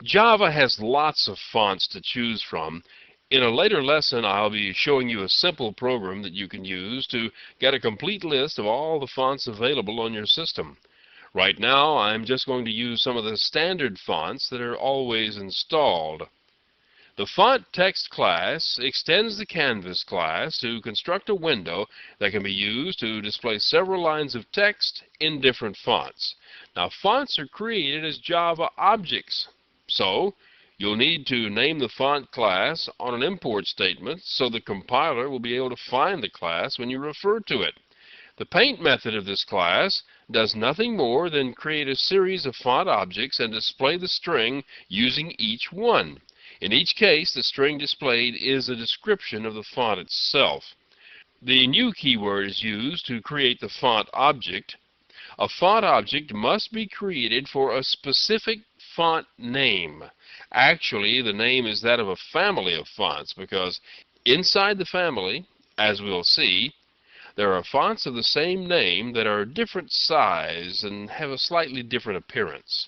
Java has lots of fonts to choose from. In a later lesson, I'll be showing you a simple program that you can use to get a complete list of all the fonts available on your system. Right now, I'm just going to use some of the standard fonts that are always installed. The font text class extends the canvas class to construct a window that can be used to display several lines of text in different fonts. Now, fonts are created as Java objects, so you'll need to name the font class on an import statement so the compiler will be able to find the class when you refer to it. The paint method of this class does nothing more than create a series of font objects and display the string using each one. In each case, the string displayed is a description of the font itself. The new keyword is used to create the font object. A font object must be created for a specific font name. Actually, the name is that of a family of fonts because inside the family, as we'll see, there are fonts of the same name that are different size and have a slightly different appearance.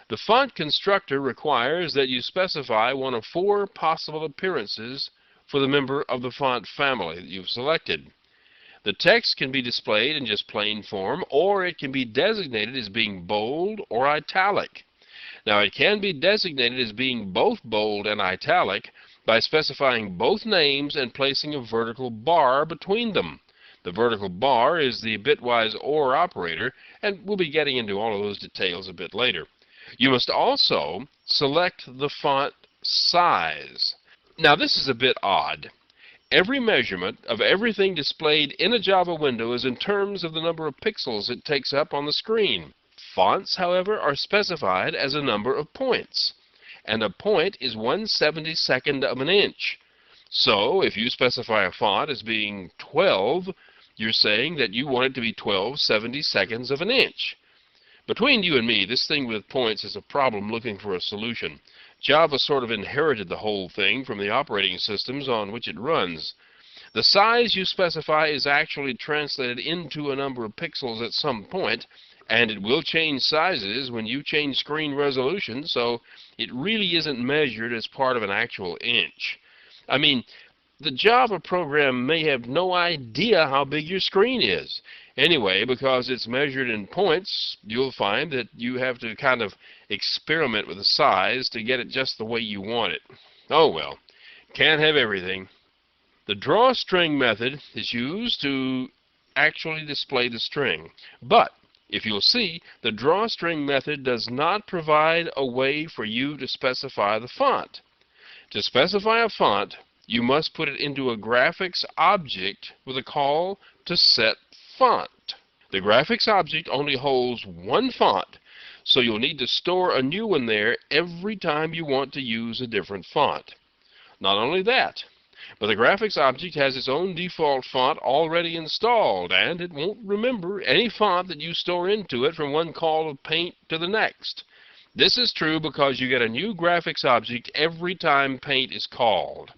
The font constructor requires that you specify one of 4 possible appearances for the member of the font family that you've selected. The text can be displayed in just plain form, or it can be designated as being bold or italic. Now, it can be designated as being both bold and italic by specifying both names and placing a vertical bar between them. The vertical bar is the bitwise OR operator, and we'll be getting into all of those details a bit later. You must also select the font size. Now, this is a bit odd. Every measurement of everything displayed in a Java window is in terms of the number of pixels it takes up on the screen. Fonts, however, are specified as a number of points, and a point is 1/72 of an inch. So, if you specify a font as being 12, you're saying that you want it to be 12/72 of an inch. Between you and me, this thing with points is a problem looking for a solution. Java sort of inherited the whole thing from the operating systems on which it runs. The size you specify is actually translated into a number of pixels at some point, and it will change sizes when you change screen resolution, so it really isn't measured as part of an actual inch. I mean, the Java program may have no idea how big your screen is. Anyway, because it's measured in points, you'll find that you have to kind of experiment with the size to get it just the way you want it. Oh well, can't have everything. The drawString method is used to actually display the string. But, if you'll see, the drawString method does not provide a way for you to specify the font. To specify a font, you must put it into a graphics object with a call to set font. The graphics object only holds one font, so you'll need to store a new one there every time you want to use a different font. Not only that, but the graphics object has its own default font already installed, and it won't remember any font that you store into it from one call of Paint to the next. This is true because you get a new graphics object every time Paint is called.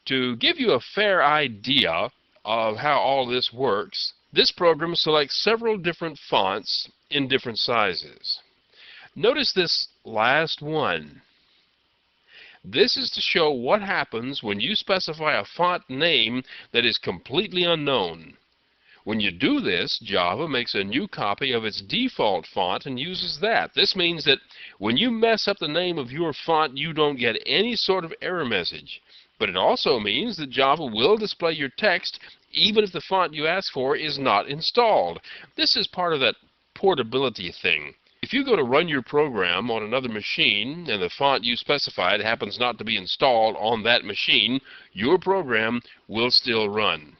To give you a fair idea of how all this works, this program selects several different fonts in different sizes. Notice this last one. This is to show what happens when you specify a font name that is completely unknown. When you do this, Java makes a new copy of its default font and uses that. This means that when you mess up the name of your font, you don't get any sort of error message. But it also means that Java will display your text even if the font you ask for is not installed. This is part of that portability thing. If you go to run your program on another machine and the font you specified happens not to be installed on that machine, your program will still run.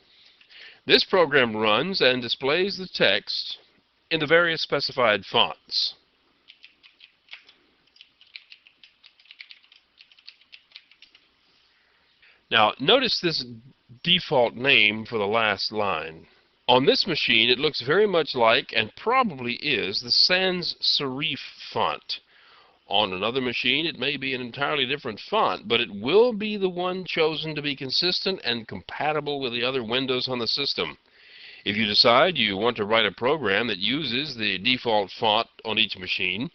This program runs and displays the text in the various specified fonts. Now, notice this default name for the last line. On this machine, it looks very much like, and probably is, the sans serif font. On another machine, it may be an entirely different font, but it will be the one chosen to be consistent and compatible with the other windows on the system. If you decide you want to write a program that uses the default font on each machine,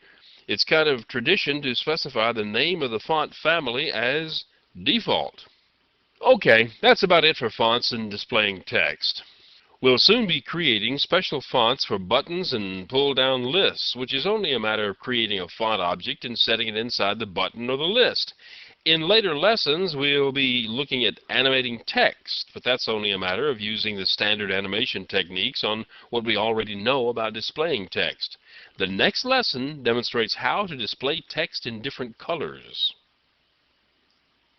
It's kind of tradition to specify the name of the font family as default. Okay, that's about it for fonts and displaying text. We'll soon be creating special fonts for buttons and pull-down lists, which is only a matter of creating a font object and setting it inside the button or the list. In later lessons, we'll be looking at animating text, but that's only a matter of using the standard animation techniques on what we already know about displaying text. The next lesson demonstrates how to display text in different colors.